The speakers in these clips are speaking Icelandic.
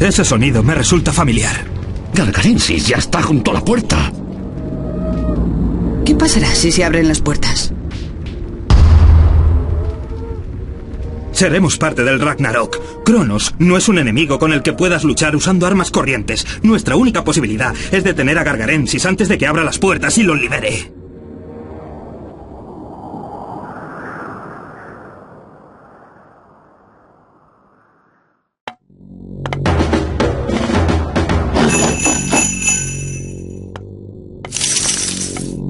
Ese sonido me resulta familiar. Gargarensis ya está junto a la puerta. ¿Qué pasará si se abren las puertas? Seremos parte del Ragnarok. Cronos no es un enemigo con el que puedas luchar usando armas corrientes. Nuestra única posibilidad es detener a Gargarensis antes de que abra las puertas y lo libere.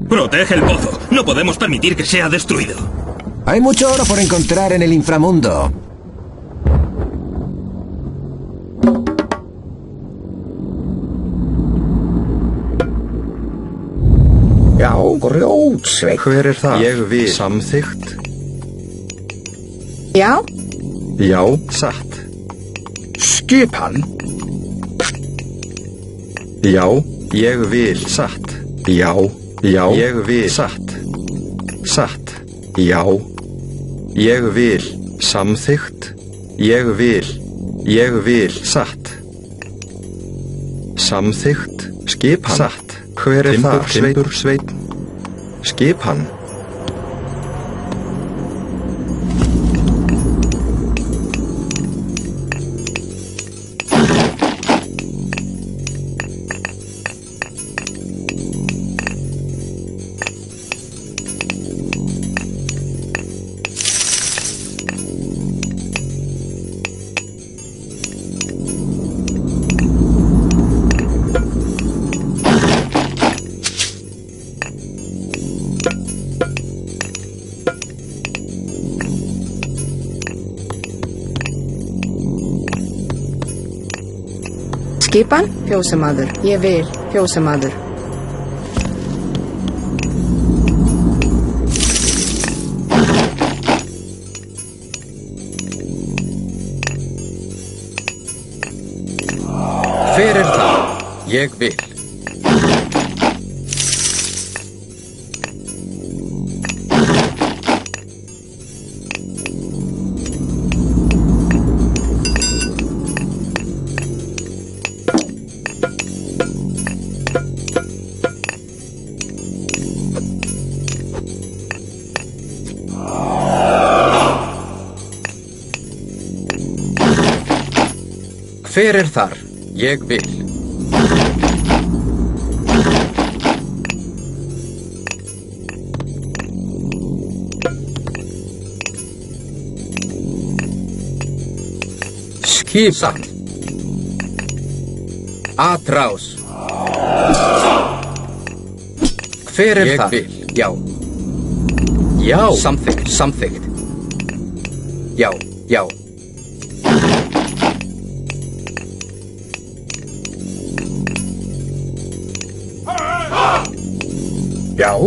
Protege el pozo. No podemos permitir que sea destruido. Hay mucho oro por encontrar en el inframundo. Já, grjótsveitt. Hver það? Ég vil. Samþykkt. Já. Já, satt. Skipan. Já, ég vil. Satt. Já, já. Ég vil. Satt. Satt. Já. Ég vil. Samþykkt. Ég vil. Ég vil. Satt. Samþykkt. Skipan. Satt. Hver það? Timbursveinn. Skipan. Skipan, fjósamaður. Ég vil, fjósamaður. Hver það? Ég vil. Hver þar? Ég vil. Skipan. Atrás. Hver það? Ég vil. Já. Já. Samþykkt. Samþykkt. Já. Já. Já,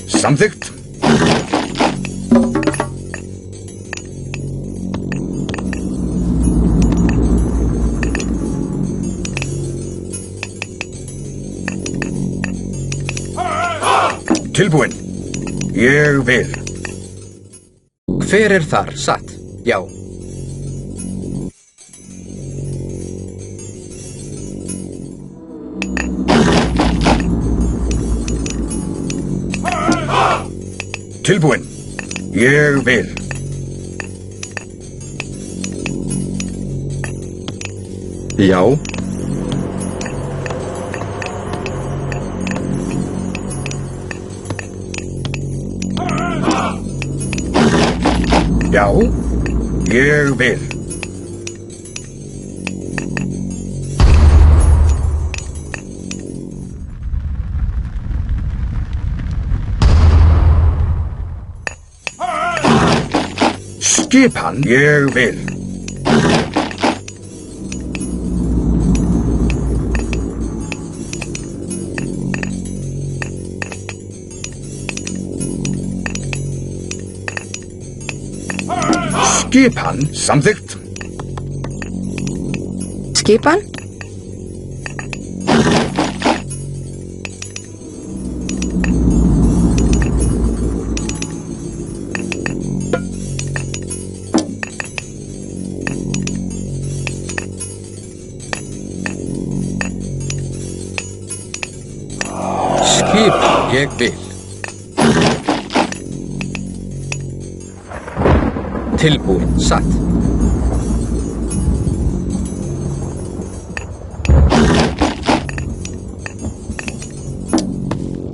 samþykkt. Tilbúinn. Ég vil. Hver þar? Satt. Já. Tilbúinn. Ég vil. Já. Já, ég vil. Skipan. Ég vil. Skipan. Samþykkt. Skipan. Skipan, ég vil. Tilbúin, satt.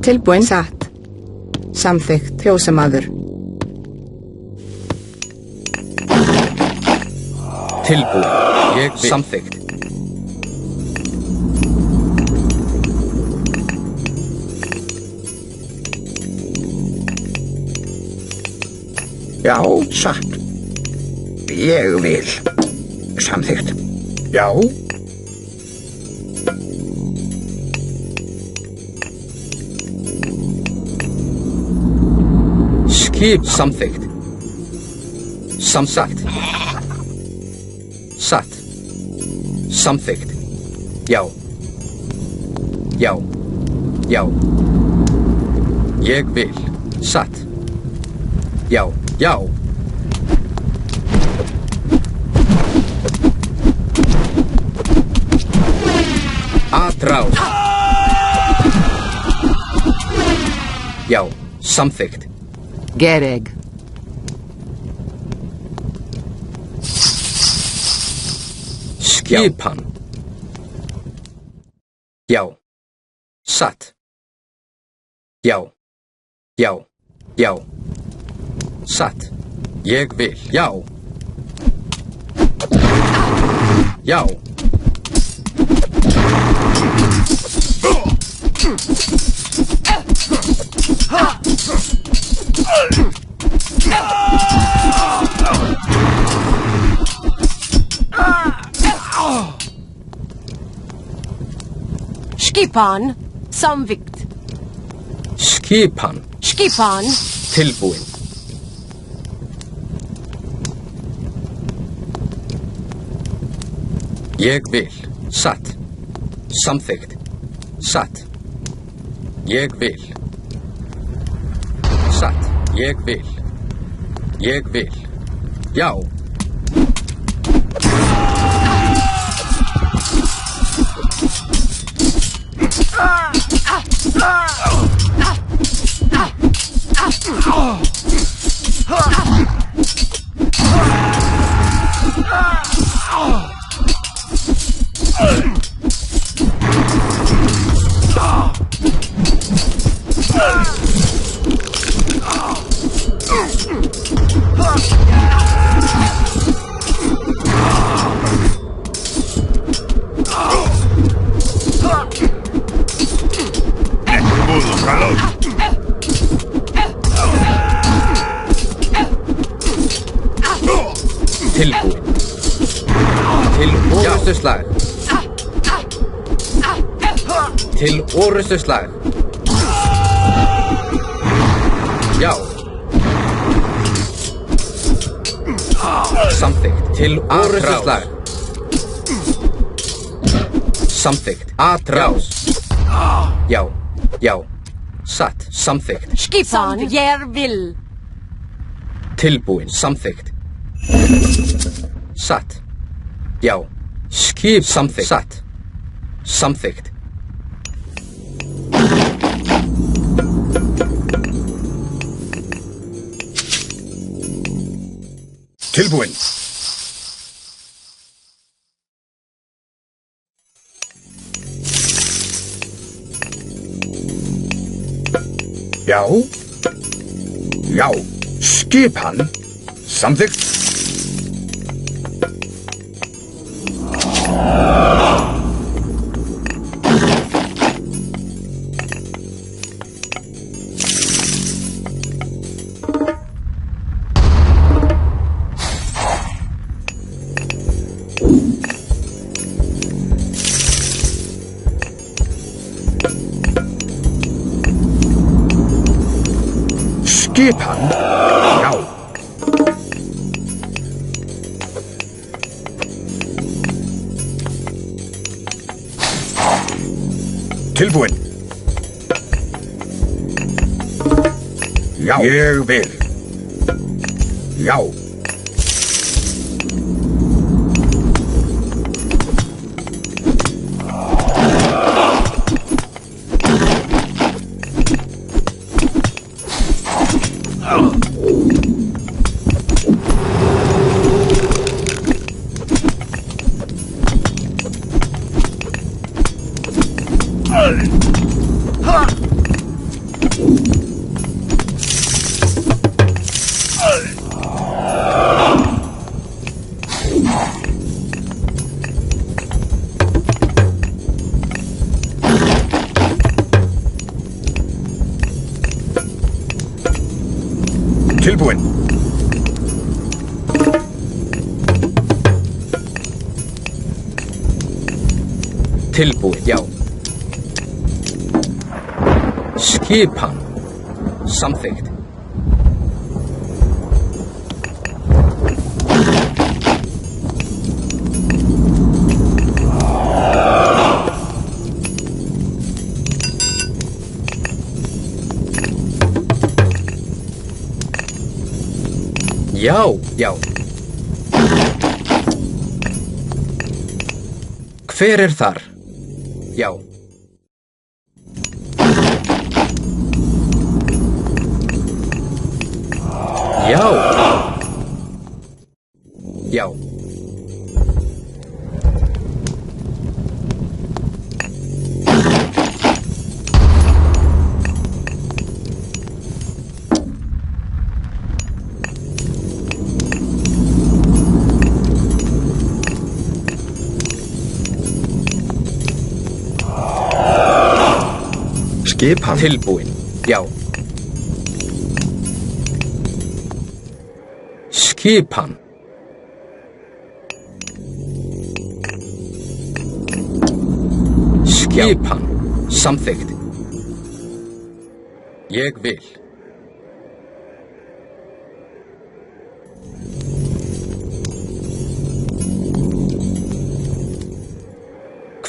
Tilbúin, satt. Samþykkt, fjósamaður. Tilbúin, ég vil. Samþykkt. Já, satt. Ég vil. Samþykkt. Já. Skip, samþykkt. Samsagt. Satt. Samþykkt. Já. Já. Já. Ég vil. Satt. Já. Já. Atrás. Já. Samþykkt. Gereg. Skipan. Já. Satt. Já. Já. Já. Satt. Ég vil. Já. Já. Skipan, samþykkt. Skipan. Skipan. Tilbúin. Ég vil. Satt. Samþykkt. Satt. Ég vil. Satt. Ég vil. Ég vil. Já. Tilbúin. Til orustuslag. Til orustuslag. Já. Samþykkt. Til orustuslag. Samþykkt. Atrás. Já. Já. Satt. Samþykkt. Skipan, ég vil. Tilbúin. Samþykkt. Satt. Já. Skip. Samþykkt. Satt. Samþykkt. Tilbúin. Já. Já. Skipan. Samþykkt. Skipan. Já. Tilbúin. Já. Ég vil. Já. Tilbúin, já. Skipan. Samþykkt. Já, já. Hver er þar? Já. Já. Já. Skipan. Tilbúin, já. Skipan. Skipan. Samþykkt. Ég vil.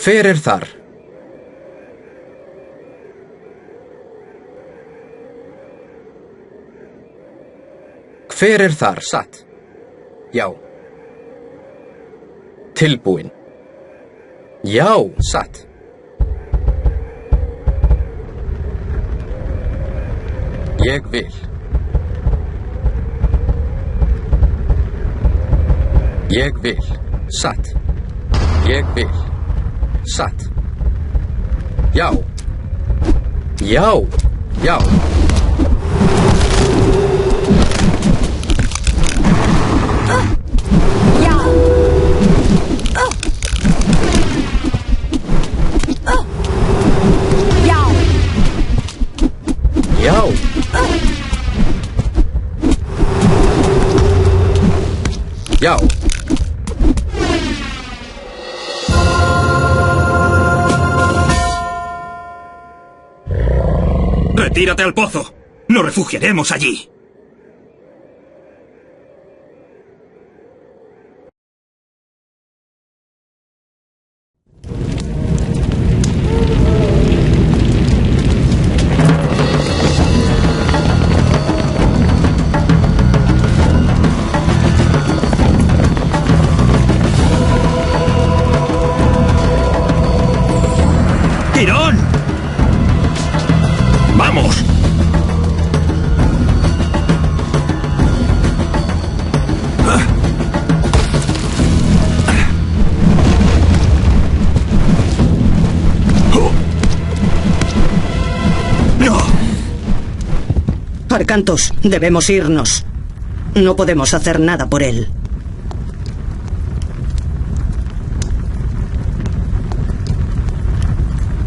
Hver er þar? Hver er þar? Satt. Já. Tilbúin. Já, satt. Ég vil. Ég vil. Satt. Ég vil. Satt. Já. Já. Já. Já. Já. ¡Retírate al pozo! ¡Nos refugiaremos allí! ¡Tirón! ¡Vamos! ¡No! Arcantos, debemos irnos. No podemos hacer nada por él.